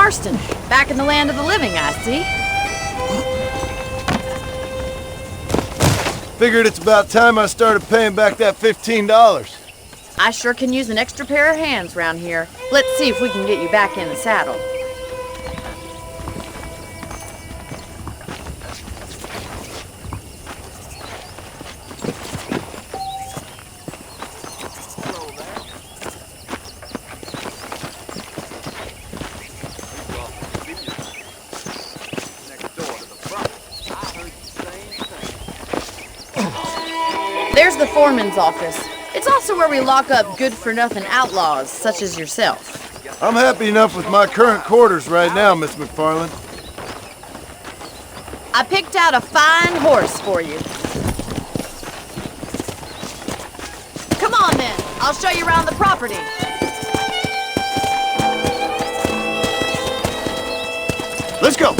Marston, back in the land of the living, I see. Figured it's about time I started paying back that $15. I sure can use an extra pair of hands round here. Let's see if we can get you back in the saddle. There's the foreman's office. It's also where we lock up good-for-nothing outlaws, such as yourself. I'm happy enough with my current quarters right now, Miss McFarland. I picked out a fine horse for you. Come on, then. I'll show you around the property. Let's go.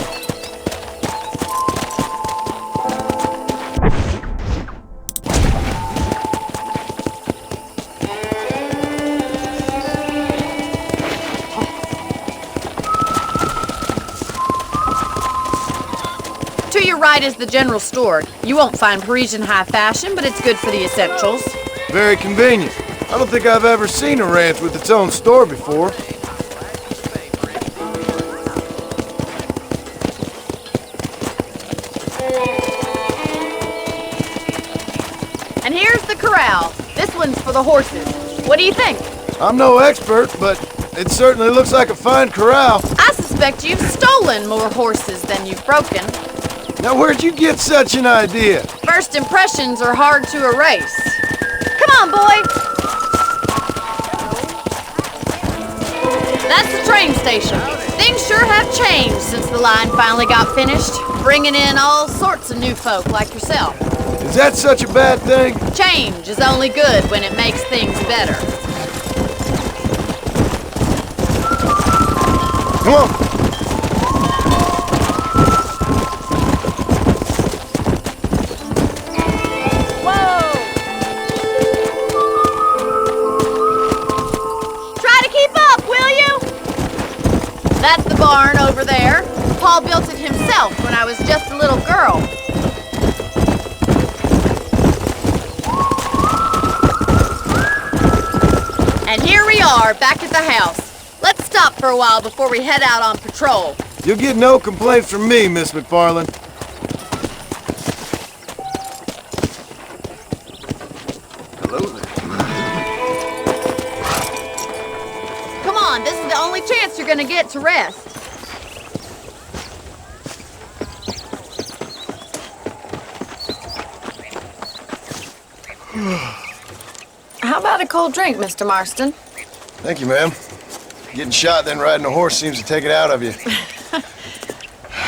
To your right is the general store. You won't find Parisian high fashion, but it's good for the essentials. Very convenient. I don't think I've ever seen a ranch with its own store before. And here's the corral. This one's for the horses. What do you think? I'm no expert, but it certainly looks like a fine corral. I suspect you've stolen more horses than you've broken. Now, where'd you get such an idea? First impressions are hard to erase. Come on, boy! That's the train station. Things sure have changed since the line finally got finished, bringing in all sorts of new folk like yourself. Is that such a bad thing? Change is only good when it makes things better. Come on. That's the barn over there. Paul built it himself when I was just a little girl. And here we are, back at the house. Let's stop for a while before we head out on patrol. You'll get no complaints from me, Miss McFarland. Hello there. Come on, this is the only chance you're gonna get to rest. How about a cold drink, Mr. Marston? Thank you, ma'am. Getting shot, then riding a horse seems to take it out of you.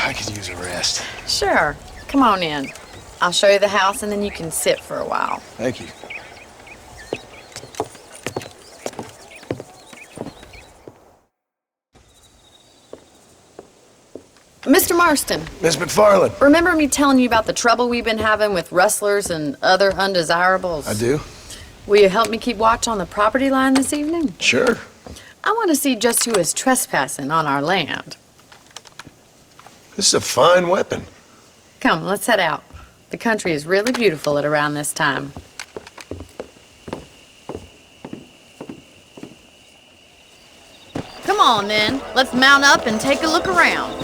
I could use a rest. Sure. Come on in. I'll show you the house, and then you can sit for a while. Thank you. Mr. Marston. Miss McFarland. Remember me telling you about the trouble we've been having with rustlers and other undesirables? I do. Will you help me keep watch on the property line this evening? Sure. I want to see just who is trespassing on our land. This is a fine weapon. Come, let's head out. The country is really beautiful at around this time. Come on, then. Let's mount up and take a look around.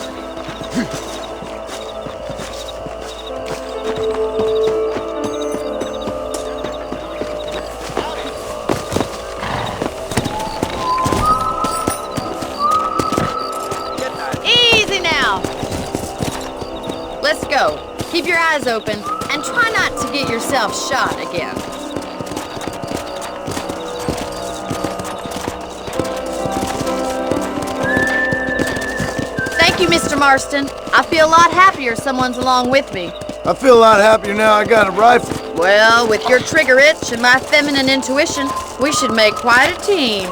Easy now. Let's go. Keep your eyes open and try not to get yourself shot again. Thank you, Mr. Marston. I feel a lot happier someone's along with me. I feel a lot happier now I got a rifle. Well, with your trigger itch and my feminine intuition, we should make quite a team.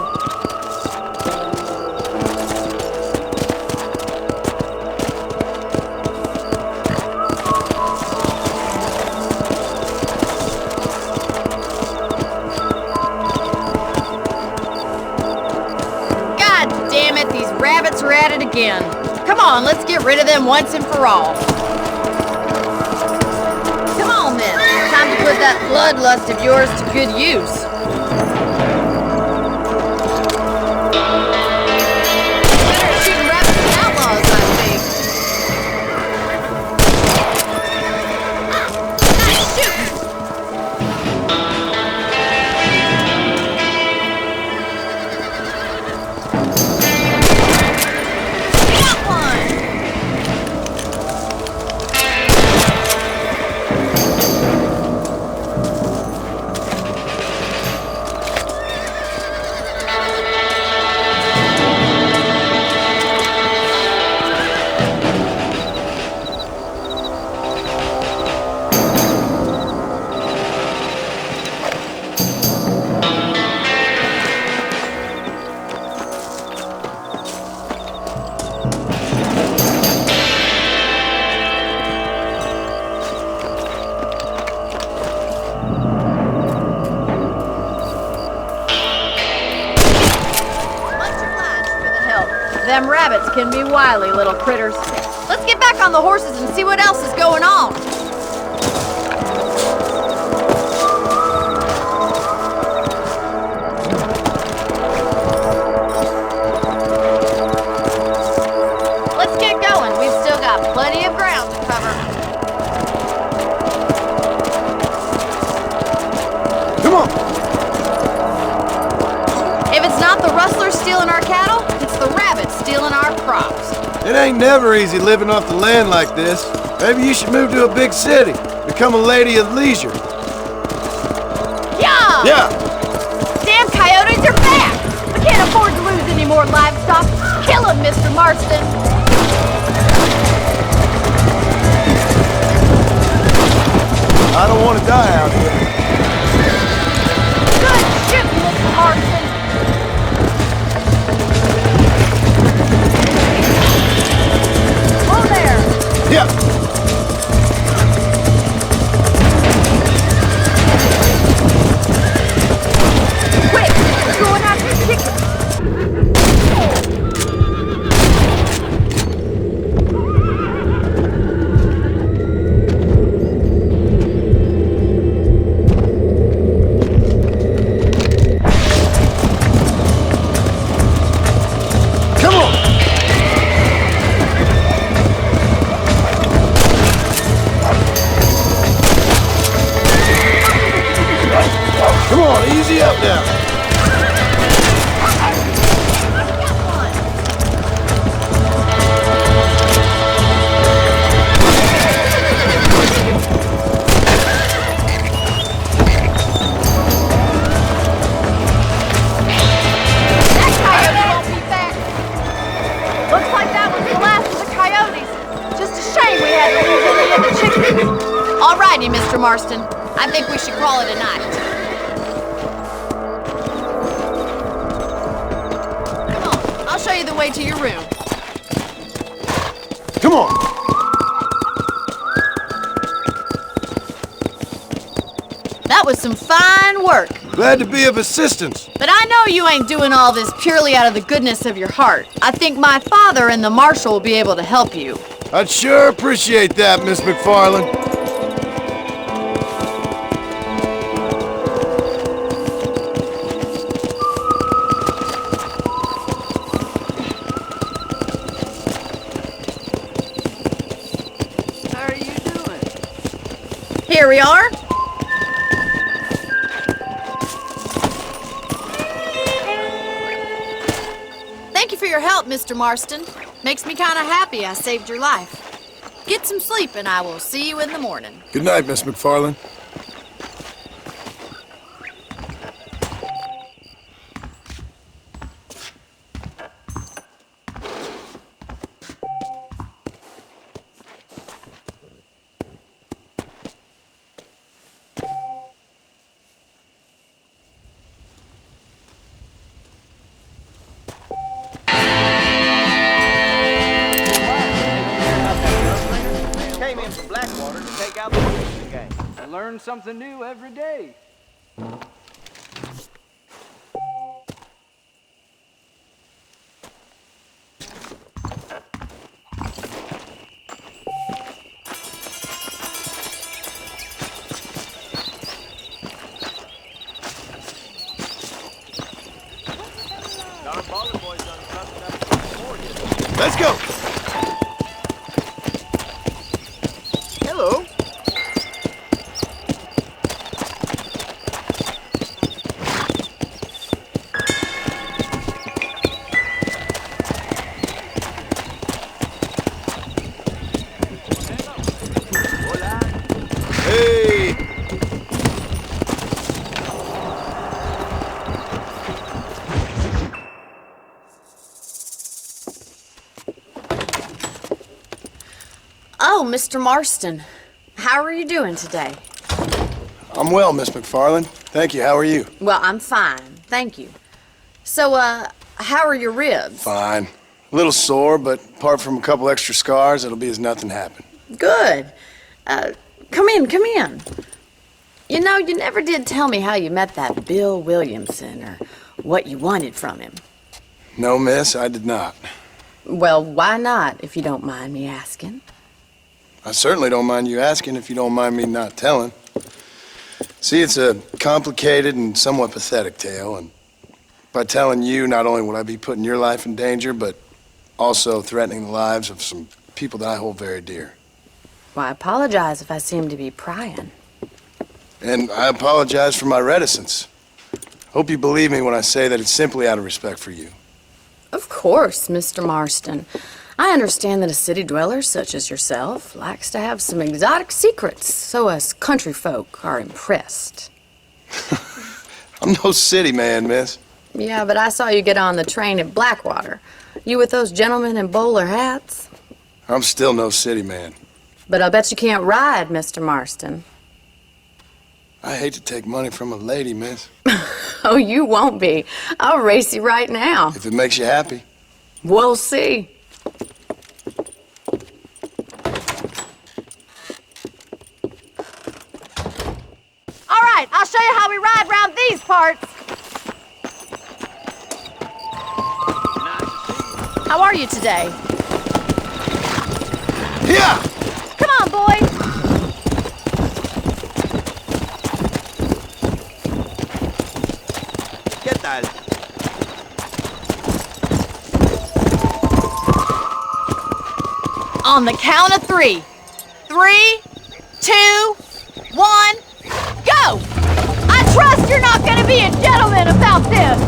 rabbits are at it again. Come on, let's get rid of them once and for all. Come on then, time to put that bloodlust of yours to good use. Better shooting rabbits and outlaws, I think. Nice shooting! Got one! Them rabbits can be wily little critters. Let's get back on the horses and see what else is going on. Let's get going. We've still got plenty of ground to cover. Come on! If it's not the rustlers stealing our cattle, it's the rabbits stealing our crops. It ain't never easy living off the land like this. Maybe you should move to a big city. Become a lady of leisure. Yeah! Yeah! Damn coyotes are back! We can't afford to lose any more livestock. Kill them, Mr. Marston! I don't want to die out here. Good shooting, Mr. Marston! Oh, there! Yeah! Quick! We're going after the chickens! Come on! Come on, easy up now. That coyote won't be back! Looks like that was the last of the coyotes. Just a shame we had to lose any of the chickens. Alrighty, Mr. Marston. I think we should call it a night. Come on, I'll show you the way to your room. Come on. That was some fine work. Glad to be of assistance. But I know you ain't doing all this purely out of the goodness of your heart. I think my father and the marshal will be able to help you. I'd sure appreciate that, Miss McFarland. How are you doing? Here we are. Thank you for your help, Mr. Marston. Makes me kind of happy I saved your life. Get some sleep and I will see you in the morning. Good night, Miss McFarland. Learn something new every day. Let's go. Hello. Hey. Oh, Mr. Marston. How are you doing today? I'm well, Miss McFarland. Thank you. How are you? Well, I'm fine. Thank you. So, how are your ribs? Fine. A little sore, but apart from a couple extra scars, it'll be as nothing happened. Good. Come in, come in. You know, you never did tell me how you met that Bill Williamson or what you wanted from him. No, miss, I did not. Well, why not, if you don't mind me asking? I certainly don't mind you asking if you don't mind me not telling. See, it's a complicated and somewhat pathetic tale, and by telling you, not only would I be putting your life in danger, but also threatening the lives of some people that I hold very dear. Well, I apologize if I seem to be prying. And I apologize for my reticence. Hope you believe me when I say that it's simply out of respect for you. Of course, Mr. Marston. I understand that a city dweller such as yourself likes to have some exotic secrets, so us country folk are impressed. I'm no city man, miss. Yeah, but I saw you get on the train at Blackwater. You with those gentlemen in bowler hats? I'm still no city man. But I bet you can't ride, Mr. Marston. I hate to take money from a lady, miss. Oh, you won't be. I'll race you right now. If it makes you happy. We'll see. All right, I'll show you how we ride around these parts. How are you today? Yeah! Come on, boy. ¿Qué tal? On the count of 3. 3, 2, 1, go! I trust you're not gonna be a gentleman about this.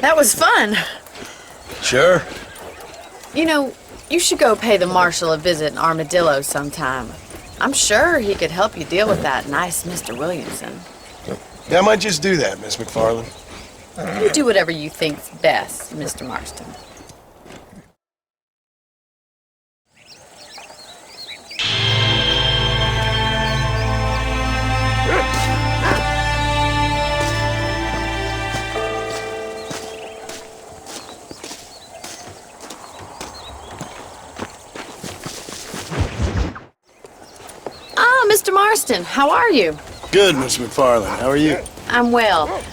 That was fun. Sure. You know, you should go pay the Marshal a visit in Armadillo sometime. I'm sure he could help you deal with that nice Mr. Williamson. Yeah, I might just do that, Miss McFarland. You do whatever you think's best, Mr. Marston. Mr. Marston, how are you? Good, Miss McFarland. How are you? I'm well.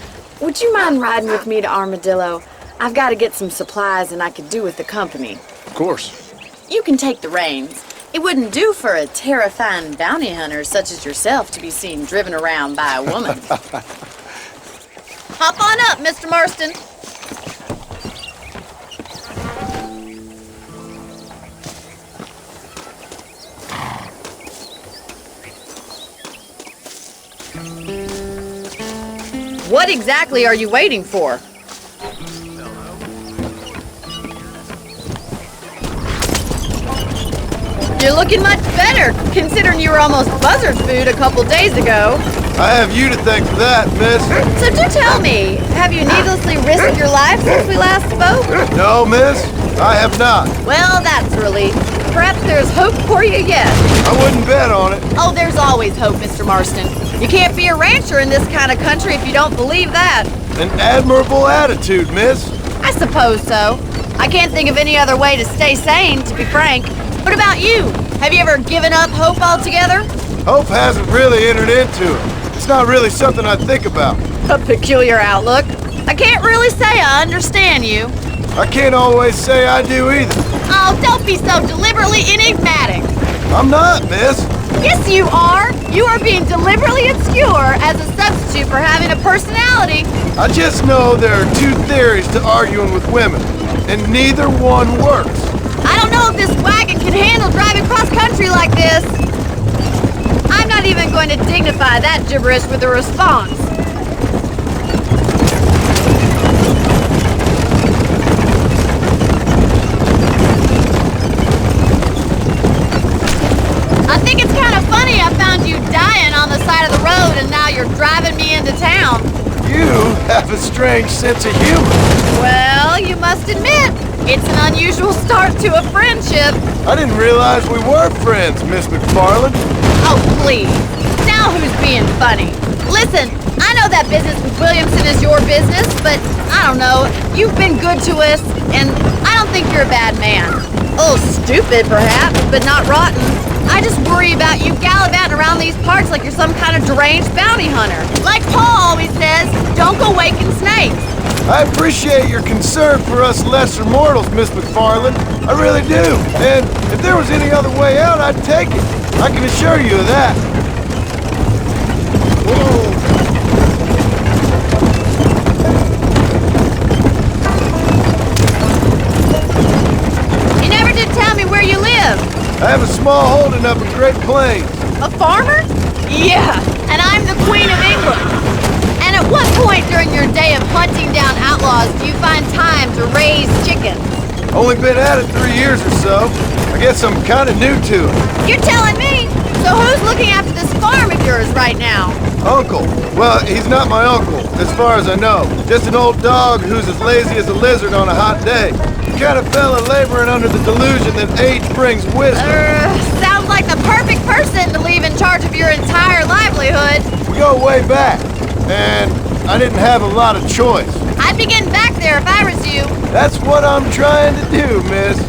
Would you mind riding with me to Armadillo? I've got to get some supplies and I could do with the company. Of course. You can take the reins. It wouldn't do for a terrifying bounty hunter such as yourself to be seen driven around by a woman. Hop on up, Mr. Marston. What exactly are you waiting for? You're looking much better, considering you were almost buzzard food a couple days ago. I have you to thank for that, miss. So do tell me, have you needlessly risked your life since we last spoke? No, miss, I have not. Well, that's a relief. Perhaps there's hope for you yet. I wouldn't bet on it. Oh, there's always hope, Mr. Marston. You can't be a rancher in this kind of country if you don't believe that. An admirable attitude, miss. I suppose so. I can't think of any other way to stay sane, to be frank. What about you? Have you ever given up hope altogether? Hope hasn't really entered into it. It's not really something I think about. A peculiar outlook. I can't really say I understand you. I can't always say I do either. Oh, don't be so deliberately enigmatic. I'm not, miss. Yes, you are. You are being deliberately obscure as a substitute for having a personality. I just know there are two theories to arguing with women, and neither one works. I don't know if this wagon can handle driving cross-country like this. I'm not even going to dignify that gibberish with a response. I think it's kind of funny I found you dying on the side of the road and now you're driving me into town. You have a strange sense of humor. Well, you must admit, it's an unusual start to a friendship. I didn't realize we were friends, Miss McFarland. Oh, please. Now who's being funny? Listen, I know that business with Williamson is your business, but I don't know. You've been good to us, and I don't think you're a bad man. A little stupid, perhaps, but not rotten. I just worry about you gallivanting around these parts like you're some kind of deranged bounty hunter. Like Paul always says, don't go waking snakes. I appreciate your concern for us lesser mortals, Miss McFarland. I really do. And if there was any other way out, I'd take it. I can assure you of that. Whoa. You never did tell me where you live. I have a small holding up in Great Plains. A farmer? Yeah, and I'm the Queen of England. And at what point during your day of hunting down outlaws do you find time to raise chickens? Only been at it 3 years or so. I guess I'm kind of new to it. You're telling me? So who's looking after this farm of yours right now? Uncle. Well, he's not my uncle, as far as I know. Just an old dog who's as lazy as a lizard on a hot day. The kind of fella laboring under the delusion that age brings wisdom. Sounds like the perfect person to leave in charge of your entire livelihood. We go way back, and I didn't have a lot of choice. I'd be getting back there if I was you. That's what I'm trying to do, miss.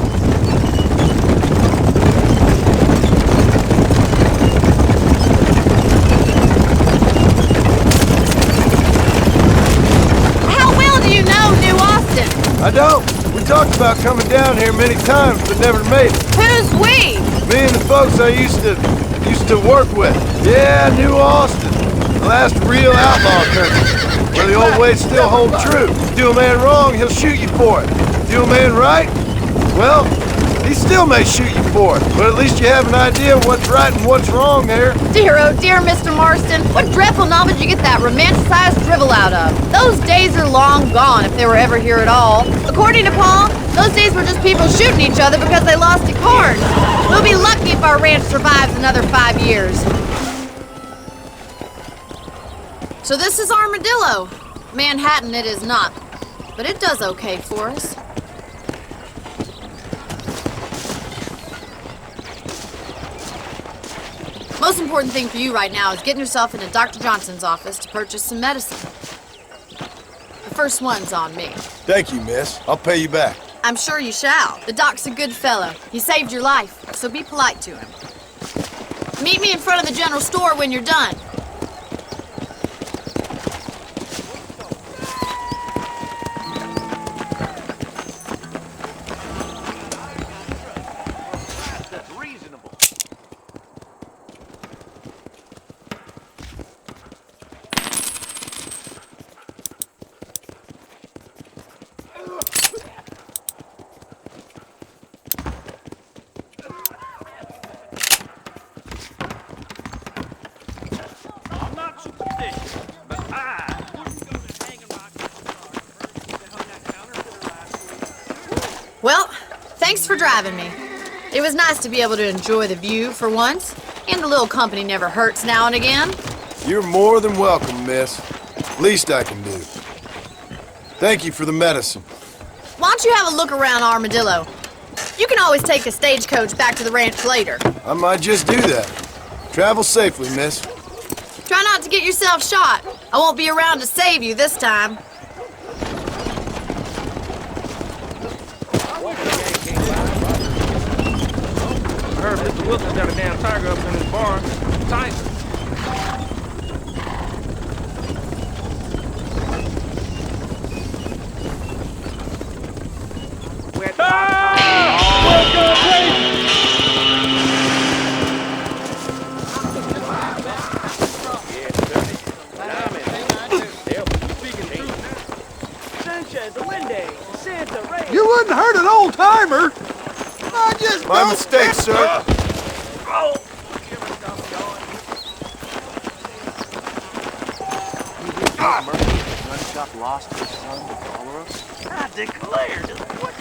I don't. We talked about coming down here many times, but never made it. Who's we? Me and the folks I used to work with. Yeah, New Austin. The last real outlaw country, where the old ways still hold true. Do a man wrong, he'll shoot you for it. Do a man right, well, He still may shoot you for it, but at least you have an idea of what's right and what's wrong there. Dear, oh dear, Mr. Marston. What dreadful novel did you get that romanticized drivel out of? Those days are long gone, if they were ever here at all. According to Paul, those days were just people shooting each other because they lost at cards. We'll be lucky if our ranch survives another 5 years. So this is Armadillo. Manhattan it is not, but it does okay for us. Most important thing for you right now is getting yourself into Dr. Johnson's office to purchase some medicine. The first one's on me. Thank you, miss. I'll pay you back. I'm sure you shall. The doc's a good fellow. He saved your life, so be polite to him. Meet me in front of the general store when you're done. Well, thanks for driving me. It was nice to be able to enjoy the view for once, and a little company never hurts now and again. You're more than welcome, miss. Least I can do. Thank you for the medicine. Why don't you have a look around Armadillo? You can always take a stagecoach back to the ranch later. I might just do that. Travel safely, miss. Try not to get yourself shot. I won't be around to save you this time. I heard Mr. Wilson's got a damn tiger up in his barn. Tiger. You wouldn't hurt an old timer. I just My mistake, sir. Gunshot lost his son to follow us? I declare, what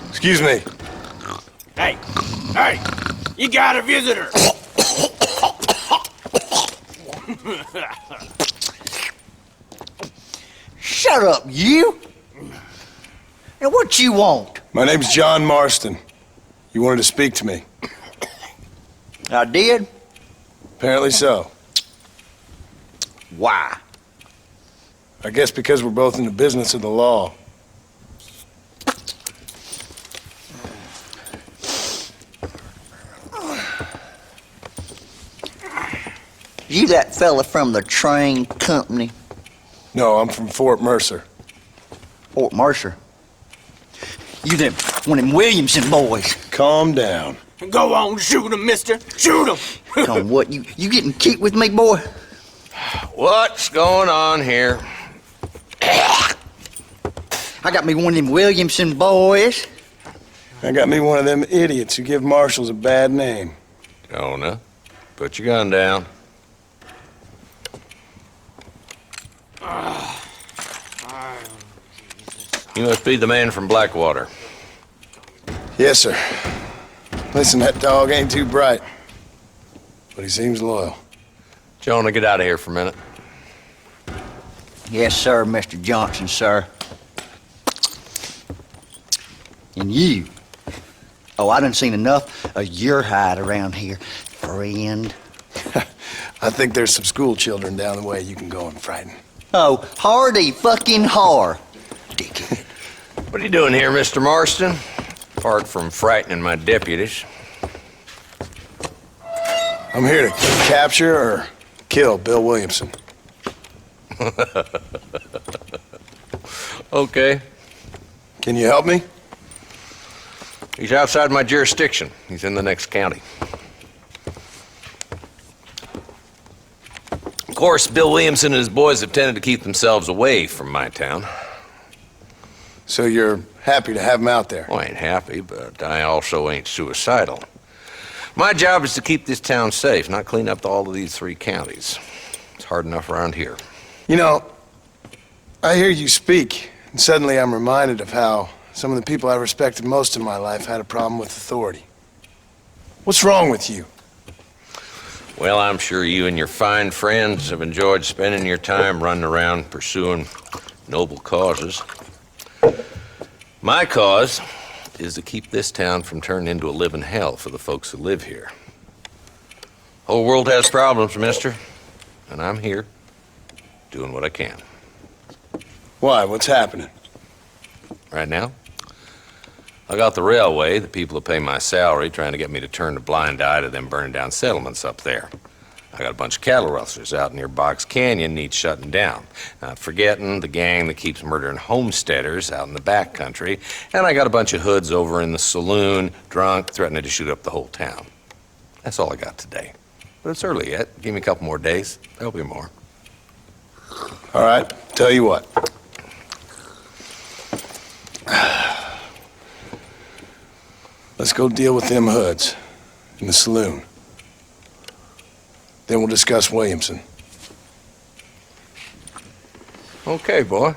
Excuse me. Hey, hey, you got a visitor. Shut up, you! Now what you want? My name's John Marston. You wanted to speak to me. I did? Apparently so. Why? I guess because we're both in the business of the law. You that fella from the train company? No, I'm from Fort Mercer. Fort Mercer? You them, one of them Williamson boys. Calm down. Go on, shoot him, mister. Shoot him. Come on, what, you getting kicked with me, boy? What's going on here? I got me one of them Williamson boys. I got me one of them idiots who give marshals a bad name. Jonah, put your gun down. You must be the man from Blackwater. Yes, sir. Listen, that dog ain't too bright, but he seems loyal. Jonah, get out of here for a minute. Yes, sir, Mr. Johnson, sir. And you. Oh, I done seen enough of your hide around here, friend. I think there's some school children down the way you can go and frighten. Oh, hardy fucking har. Dickhead. What are you doing here, Mr. Marston? Apart from frightening my deputies. I'm here to capture or kill Bill Williamson. Okay. Can you help me? He's outside my jurisdiction. He's in the next county. course, Bill Williamson and his boys have tended to keep themselves away from my town. So you're happy to have him out there? Well, I ain't happy, but I also ain't suicidal. My job is to keep this town safe, not clean up all of these 3 counties. It's hard enough around here. You know, I hear you speak, and suddenly I'm reminded of how some of the people I respected most in my life had a problem with authority. What's wrong with you? Well, I'm sure you and your fine friends have enjoyed spending your time running around pursuing noble causes. My cause is to keep this town from turning into a living hell for the folks who live here. Whole world has problems, mister, and I'm here doing what I can. Why? What's happening? Right now, I got the railway, the people who pay my salary, trying to get me to turn a blind eye to them burning down settlements up there. I got a bunch of cattle rustlers out near Box Canyon needs shutting down. Not forgetting the gang that keeps murdering homesteaders out in the back country. And I got a bunch of hoods over in the saloon, drunk, threatening to shoot up the whole town. That's all I got today. But it's early yet. Give me a couple more days. There'll be more. All right, tell you what. Let's go deal with them hoods in the saloon. Then we'll discuss Williamson. Okay, boy.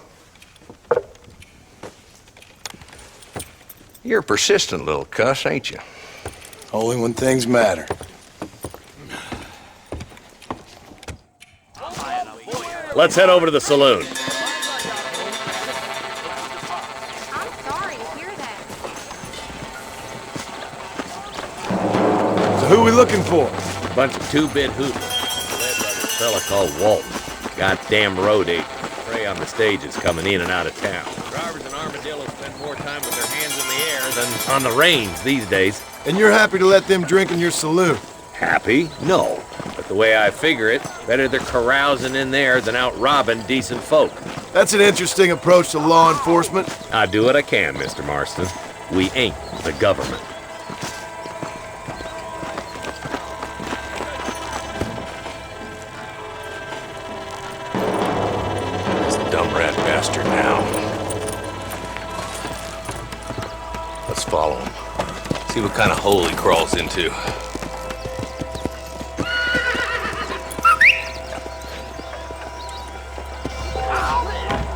You're a persistent little cuss, ain't you? Only when things matter. Let's head over to the saloon. I'm sorry to hear that. So who are we looking for? Bunch of 2-bit hoodlums, led by this fella called Walton. Goddamn road agent. Prey on the stages coming in and out of town. Drivers in Armadillo spend more time with their hands in the air than on the range these days. And you're happy to let them drink in your saloon? Happy? No. But the way I figure it, better they're carousing in there than out robbing decent folk. That's an interesting approach to law enforcement. I do what I can, Mr. Marston. We ain't the government. Dumb rat bastard now. Let's follow him. See what kind of hole he crawls into.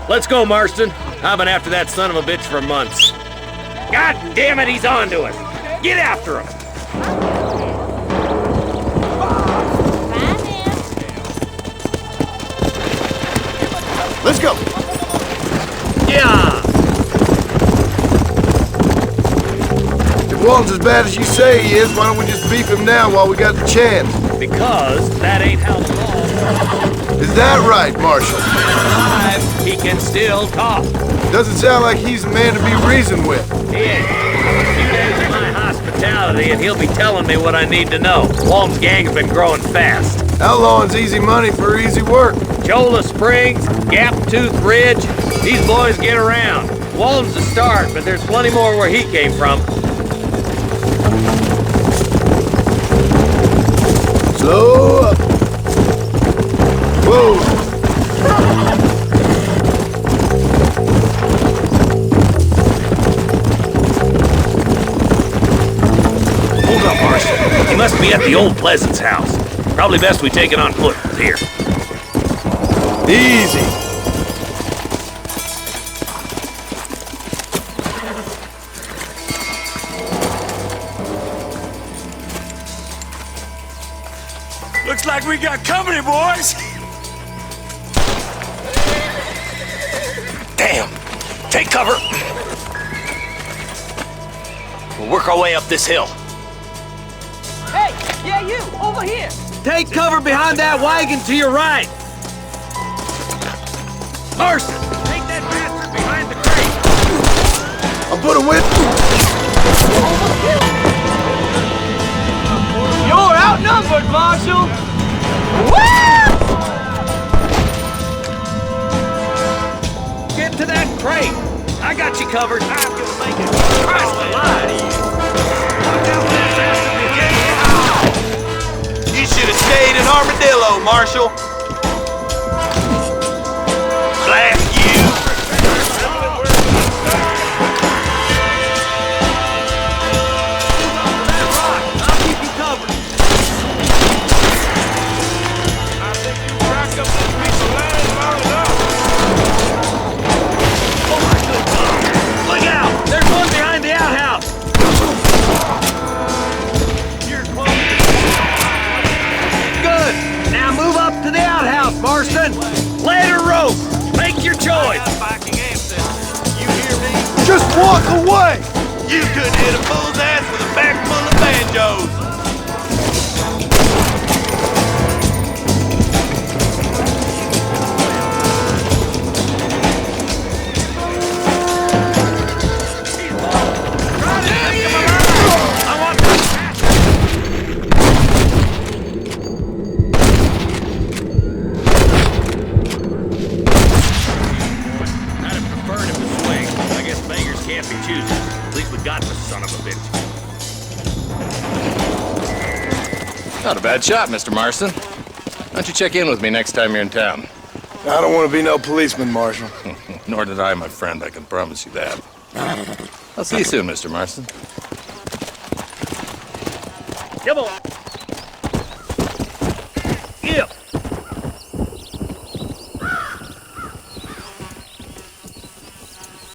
Let's go, Marston. I've been after that son of a bitch for months. God damn it, he's on to us. Get after him. Let's go. Yeah. If Walton's as bad as you say he is, why don't we just beef him now while we got the chance? Because that ain't how the law. Is that right, Marshal? He can still talk. Doesn't sound like he's the man to be reasoned with. He is. A few days of my hospitality, and he'll be telling me what I need to know. Walton's gang's been growing fast. Outlawing's easy money for easy work. Chola Springs, Gap Tooth Ridge, these boys get around. Walton's the start, but there's plenty more where he came from. Slow up. Whoa. Hold up, Marston. He must be at the old Pleasance house. Probably best we take it on foot. Here. Easy. Looks like we got company, boys. Damn! Take cover! We'll work our way up this hill. Hey, yeah, you, over here. Take cover behind that wagon to your right. Marston, take that bastard behind the crate. I'll put a whip. You're outnumbered, Marshal. Get to that crate. I got you covered. I'm gonna make it. Christ alive. You should have stayed in Armadillo, Marshal. You couldn't hit a fool's ass with a bag full of banjos. Not a bad shot, Mr. Marston. Why don't you check in with me next time you're in town? I don't want to be no policeman, Marshal. Nor did I, my friend. I can promise you that. I'll see you soon, Mr. Marston. Come on.